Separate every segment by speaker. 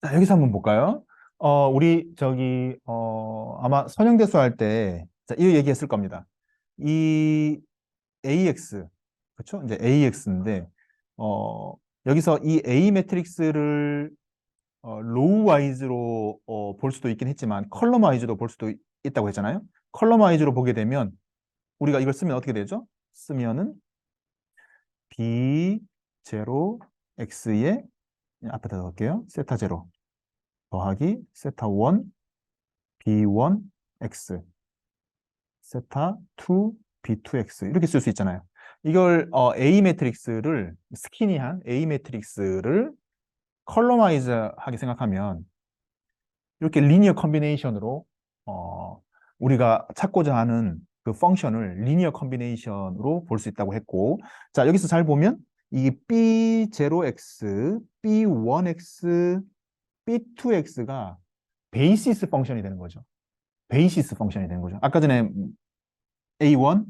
Speaker 1: 자, 여기서 한번 볼까요? 우리 아마 선형대수 할 때, 자, 이 얘기했을 겁니다. 이 AX, 그렇죠? 이제 AX인데, 어, 여기서 이 A 매트릭스를 로우 와이즈로 볼 수도 있긴 했지만 컬럼 와이즈로 볼 수도 있다고 했잖아요. 컬럼 와이즈로 보게 되면 우리가 이걸 쓰면 어떻게 되죠? 쓰면은 B0 X에 앞에다 넣을게요. 세타 0 더하기 세타 1 B1 X 세타 2 B2X 이렇게 쓸 수 있잖아요. 이걸 A 매트릭스를 스키니한 A 매트릭스를 컬러마이즈하게 생각하면 이렇게 리니어 컨비네이션으로 우리가 찾고자 하는 그 펑션을 리니어 컨비네이션으로 볼 수 있다고 했고, 자, 여기서 잘 보면 이 B0x, B1x, B2x가 베이시스 펑션이 되는 거죠. 베이시스 펑션이 되는 거죠. 아까 전에 A1,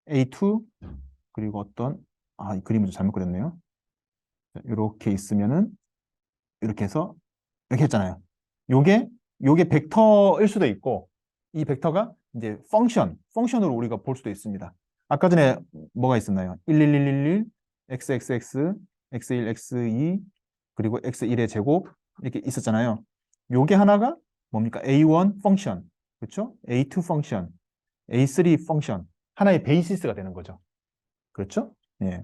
Speaker 1: A2, 그리고 이 그림을 좀 잘못 그렸네요. 이렇게 있으면은 이렇게 해서 이렇게 했잖아요. 요게 요게 벡터일 수도 있고 이 벡터가 이제 펑션으로 우리가 볼 수도 있습니다. 아까 전에 뭐가 있었나요? 11111 xxx x1 x2 그리고 x1의 제곱 이렇게 있었잖아요. 요게 하나가 뭡니까? A1 펑션. 그렇죠? A2 펑션, A3 펑션. 하나의 베이시스가 되는 거죠. 그렇죠? 예.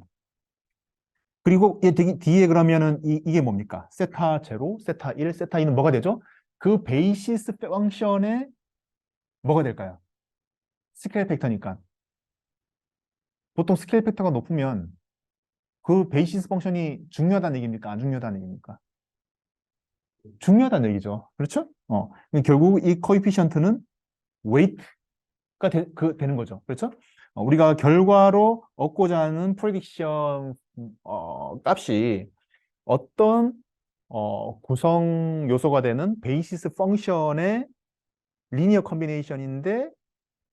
Speaker 1: 그리고 뒤에 그러면은 이게 뭡니까? 세타 제로, 세타 1, 세타 2는 뭐가 되죠? 그 베이시스 펑션에 뭐가 될까요? 스케일 팩터니까. 보통 스케일 팩터가 높으면 그 베이시스 펑션이 중요하다는 얘기입니까? 안 중요하다는 얘기입니까? 중요하다는 얘기죠. 그렇죠? 결국 이 코에피션트는 웨이트가 되는 거죠. 그렇죠? 우리가 결과로 얻고자 하는 프레딕션 값이 어떤 구성 요소가 되는 베이시스 펑션의 리니어 컨비네이션인데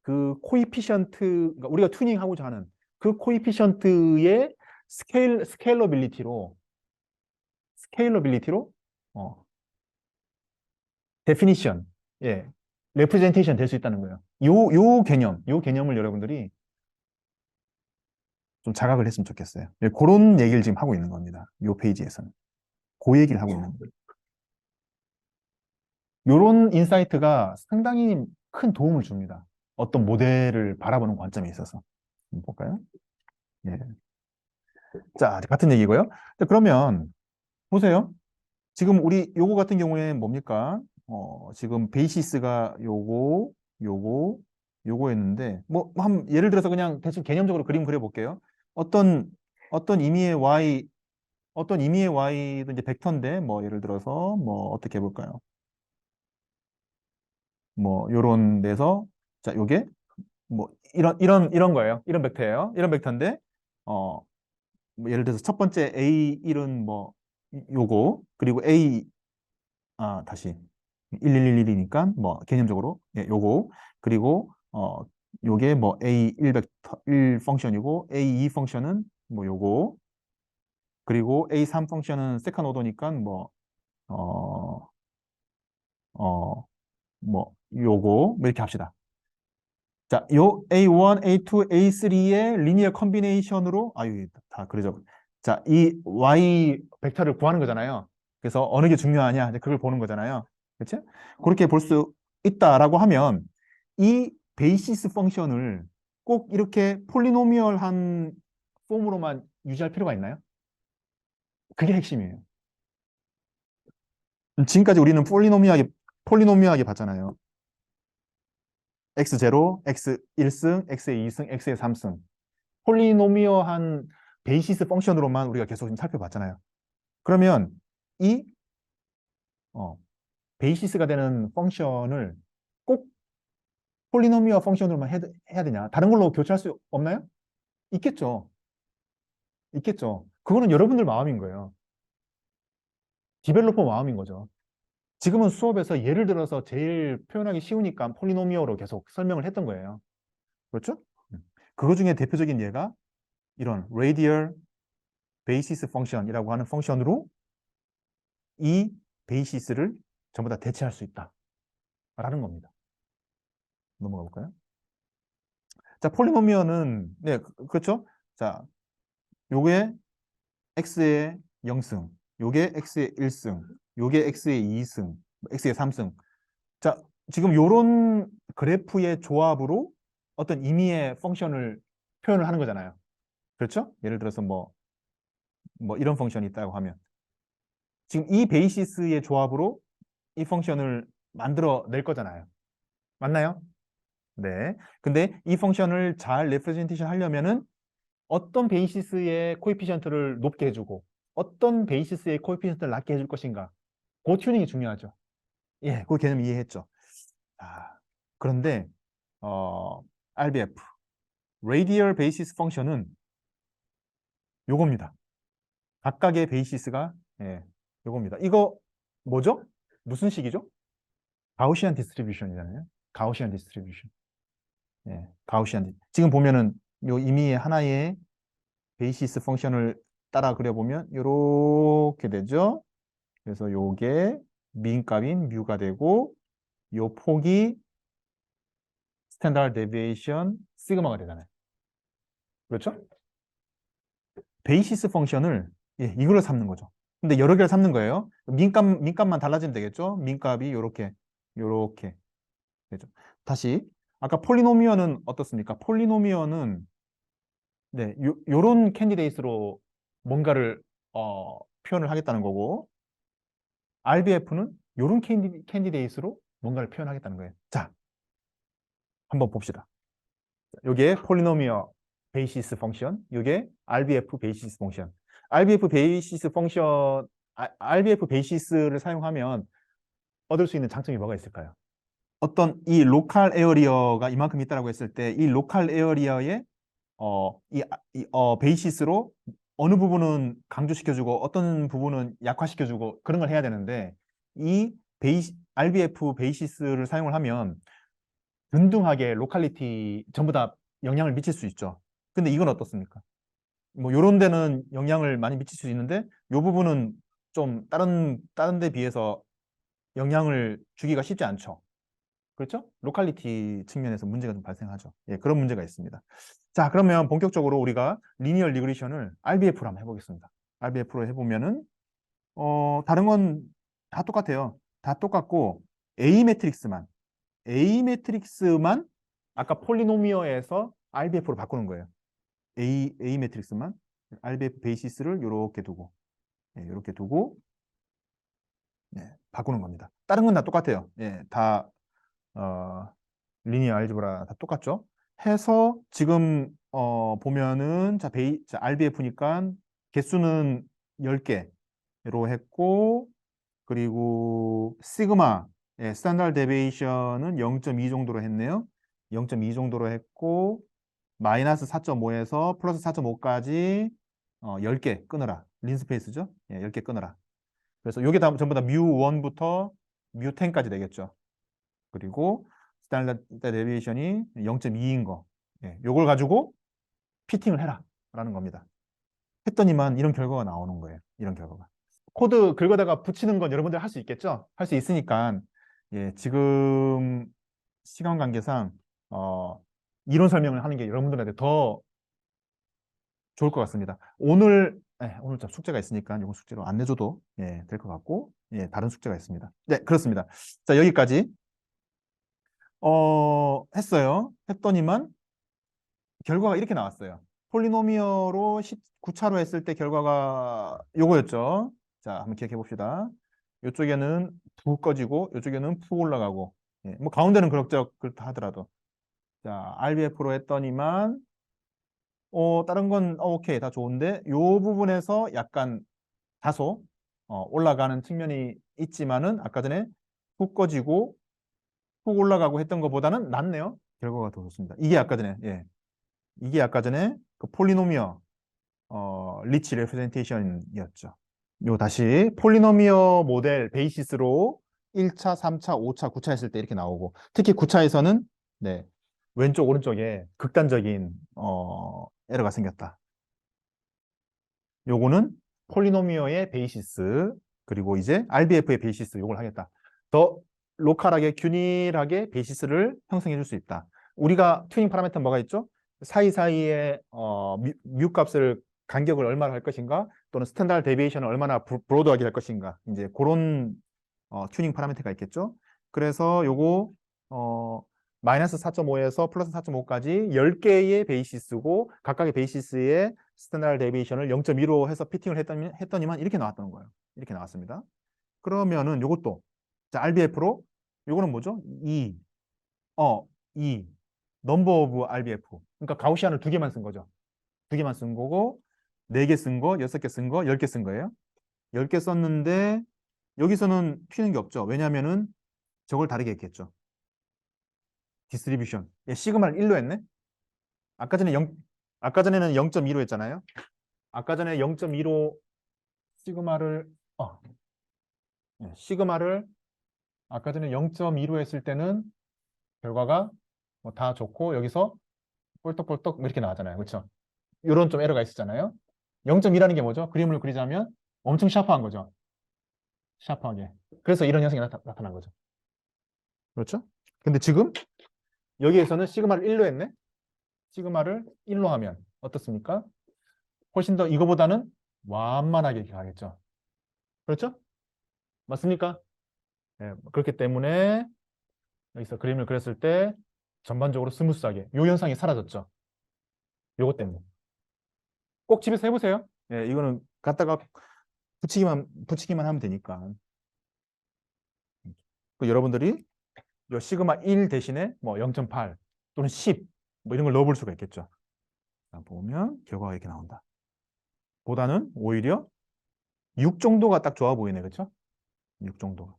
Speaker 1: 그 코이피션트 그러니까 우리가 튜닝하고자 하는 그 코이피션트의 스케일러빌리티로 어 데피니션 예 레프레젠테이션 될 수 있다는 거예요. 요 개념을 여러분들이 좀 자각을 했으면 좋겠어요. 예, 그런 얘기를 지금 하고 있는 겁니다. 요 페이지에서는 그 얘기를 하고 있는 거예요. 요런 인사이트가 상당히 큰 도움을 줍니다. 어떤 모델을 바라보는 관점에 있어서. 한번 볼까요? 예. 자, 같은 얘기고요. 자, 그러면 보세요. 지금 우리 요거 같은 경우에 뭡니까? 지금 베이시스가 요거, 요거였는데, 예를 들어서 그냥 대충 개념적으로 그림 그려볼게요. 어떤, 어떤 의미의 y, 어떤 의미의 y도 이제 벡터인데, 예를 들어서, 어떻게 해볼까요? 요런 데서, 자, 요게, 이런 거예요. 이런 벡터예요. 이런 벡터인데, 어, 예를 들어서 첫 번째 A1은 요거, 그리고 다시 1111이니까 개념적으로 예, 요거 그리고 요게 A1 벡터 1 펑션이고 A2 펑션은 요거 그리고 A3 펑션은 세컨 오더니까 어, 어, 요거 이렇게 합시다. 자, 요 A1, A2, A3의 리니어 컨비네이션으로 아유 다 그러죠. 자, 이 Y 벡터를 구하는 거잖아요. 그래서 어느 게 중요하냐 이제 그걸 보는 거잖아요. 그렇죠? 그렇게 볼 수 있다라고 하면 이 베이시스 펑션을 꼭 이렇게 폴리노미얼한 폼으로만 유지할 필요가 있나요? 그게 핵심이에요. 지금까지 우리는 폴리노미얼하게 봤잖아요. X0, X1승, X2승, X3승. 폴리노미어한 베이시스 펑션으로만 우리가 계속 지금 살펴봤잖아요. 그러면 이 어, 베이시스가 되는 펑션을 꼭 폴리노미어 펑션으로만 해야 되냐? 다른 걸로 교체할 수 없나요? 있겠죠. 있겠죠. 그거는 여러분들 마음인 거예요. 디벨로퍼 마음인 거죠. 지금은 수업에서 예를 들어서 제일 표현하기 쉬우니까 폴리노미어로 계속 설명을 했던 거예요. 그렇죠? 그거 중에 대표적인 예가 이런 radial basis function이라고 하는 펑션으로 이 베이시스를 전부 다 대체할 수 있다라는 겁니다. 넘어가 볼까요? 자, 폴리노미어는 네, 그렇죠? 자, 요게 x의 0승, 요게 x의 1승, 요게 x의 2승, x의 3승. 자, 지금 요런 그래프의 조합으로 어떤 임의의 펑션을 표현을 하는 거잖아요. 그렇죠? 예를 들어서 뭐 이런 펑션이 있다고 하면 지금 이 베이시스의 조합으로 이 펑션을 만들어 낼 거잖아요. 맞나요? 네. 근데 이 펑션을 잘 레프레젠테이션 하려면은 어떤 베이시스의 코에피션트를 높게 해주고 어떤 베이시스의 코에피션트를 낮게 해줄 것인가. 그 튜닝이 중요하죠. 예, 그 개념 이해했죠. 아, 그런데 RBF, Radial Basis Function은 요겁니다. 각각의 베이시스가 예, 요겁니다. 이거 뭐죠? 무슨 식이죠? 가우시안 디스트리뷰션이잖아요. 가우시안 디스트리뷰션. 예, 가우시안. 지금 보면은 요 임의의 하나의 베이시스 펑션을 따라 그려보면 요렇게 되죠. 그래서 요게 미인값인 뮤가 되고 요 폭이 스탠다드 데비에이션 시그마가 되잖아요. 그렇죠? 베이시스 펑션을 예, 이걸로 삼는 거죠. 근데 여러 개를 삼는 거예요. 민값만 달라지면 되겠죠? 민값이 요렇게 되죠. 다시 아까 폴리노미어는 어떻습니까? 폴리노미어는 네, 요런 캔디데이트로 뭔가를 표현을 하겠다는 거고 RBF는 요런 캔디데이트로 뭔가를 표현하겠다는 거예요. 자, 한번 봅시다. 요게 폴리노미어 베이시스 펑션, 요게 RBF 베이시스 펑션. RBF 베이시스 펑션, RBF 베이시스를 사용하면 얻을 수 있는 장점이 뭐가 있을까요? 어떤 이 로컬 에어리어가 이만큼 있다고 했을 때 이 로컬 에어리어에 베이시스로 어느 부분은 강조시켜주고 어떤 부분은 약화시켜주고 그런 걸 해야 되는데 이 RBF 베이시스를 사용을 하면 균등하게 로컬리티 전부 다 영향을 미칠 수 있죠. 근데 이건 어떻습니까? 뭐 요런 데는 영향을 많이 미칠 수 있는데 요 부분은 좀 다른 데 비해서 영향을 주기가 쉽지 않죠. 그렇죠? 로컬리티 측면에서 문제가 좀 발생하죠. 예, 그런 문제가 있습니다. 자, 그러면 본격적으로 우리가 리니어 리그레션을 RBF로 한번 해보겠습니다. RBF로 해보면은 다른 건 다 똑같아요. 다 똑같고 A 매트릭스만 아까 폴리노미어에서 RBF로 바꾸는 거예요. A 매트릭스만 RBF 베이시스를 이렇게 두고 이렇게 두고 바꾸는 겁니다. 다른 건 다 똑같아요. 예, 다 어, 리니어 알지브라 다 똑같죠? 해서 지금 보면은 자 RBF니까 개수는 10개로 했고 그리고 시그마 스탠다드 데비에이션은 0.2 정도로 했네요. 0.2 정도로 했고 마이너스 4.5에서 플러스 4.5까지 10개 끊어라. 린스페이스죠? 예, 10개 끊어라. 그래서 요게 다 전부 다 뮤1부터 뮤10까지 되겠죠. 그리고 스탠다드 데비에이션이 0.2인 거. 예, 요걸 가지고 피팅을 해라. 라는 겁니다. 했더니만 이런 결과가 나오는 거예요. 이런 결과가. 코드 긁어다가 붙이는 건 여러분들 할 수 있겠죠? 할 수 있으니까 예, 지금 시간 관계상 이론 설명을 하는 게 여러분들한테 더 좋을 것 같습니다. 오늘 좀 숙제가 있으니까 이건 숙제로 안 내줘도 예, 될 것 같고 예, 다른 숙제가 있습니다. 네, 그렇습니다. 자, 여기까지 했어요. 했더니만 결과가 이렇게 나왔어요. 폴리노미어로 19차로 했을 때 결과가 요거였죠. 자, 한번 기억해 봅시다. 이쪽에는 푹 꺼지고 이쪽에는 푹 올라가고 예, 뭐 가운데는 그렇다 하더라도 자, RBF로 했더니만 다른 건 오케이 다 좋은데 요 부분에서 약간 다소 올라가는 측면이 있지만은 아까 전에 푹 꺼지고 푹 올라가고 했던 것보다는 낫네요. 결과가 더 좋습니다. 이게 아까 전에 그 폴리노미어 리치 레프레젠테이션이었죠. 요 다시 폴리노미어 모델 베이시스로 1차, 3차, 5차, 9차 했을 때 이렇게 나오고 특히 9차에서는 네, 왼쪽 오른쪽에 극단적인 에러가 생겼다. 요거는 폴리노미어의 베이시스 그리고 이제 RBF의 베이시스 요걸 하겠다. 더 로컬하게 균일하게 베이시스를 형성해 줄 수 있다. 우리가 튜닝 파라미터 뭐가 있죠? 사이사이의 뮤 값을 간격을 얼마나 할 것인가 또는 스탠다드 데비에이션을 얼마나 브로드하게 할 것인가 이제 그런 튜닝 파라미터가 있겠죠. 그래서 요거 마이너스 4.5에서 플러스 4.5까지 10개의 베이시스고 각각의 베이시스의 스탠다드 데비에이션을 0.2로 해서 피팅을 했더니만 이렇게 나왔다는 거예요. 이렇게 나왔습니다. 그러면은 요것도 자, RBF로 요거는 뭐죠? 2 넘버 오브 RBF. 그러니까 가우시안을 두 개만 쓴 거죠. 두 개만 쓴 거고 4개 쓴 거, 6개 쓴 거, 10개 쓴 거예요. 10개 썼는데 여기서는 튀는 게 없죠. 왜냐면은 저걸 다르게 했겠죠. 디스트리뷰션. 얘 시그마를 1로 했네. 아까 전에 아까 전에는 0.2로 했잖아요. 아까 전에 0.2로 시그마를 시그마를 아까 전에 0.2로 했을 때는 결과가 뭐 다 좋고 여기서 꼴떡꼴떡 뭐 이렇게 나왔잖아요. 그렇죠? 이런 좀 에러가 있었잖아요. 0.2라는 게 뭐죠? 그림을 그리자면 엄청 샤프한 거죠. 샤프하게. 그래서 이런 현상이 나타난 거죠. 그렇죠? 근데 지금 여기에서는 시그마를 1로 했네. 시그마를 1로 하면 어떻습니까? 훨씬 더 이거보다는 완만하게 가겠죠. 그렇죠? 맞습니까? 네, 그렇기 때문에 여기서 그림을 그렸을 때 전반적으로 스무스하게 이 현상이 사라졌죠. 요것 때문에. 꼭 집에서 해보세요. 예, 이거는 갖다가 붙이기만 하면 되니까. 여러분들이 요 시그마 1 대신에 뭐 0.8 또는 10 뭐 이런 걸 넣어볼 수가 있겠죠. 자, 보면 결과가 이렇게 나온다. 보다는 오히려 6 정도가 딱 좋아 보이네, 그렇죠? 6 정도가.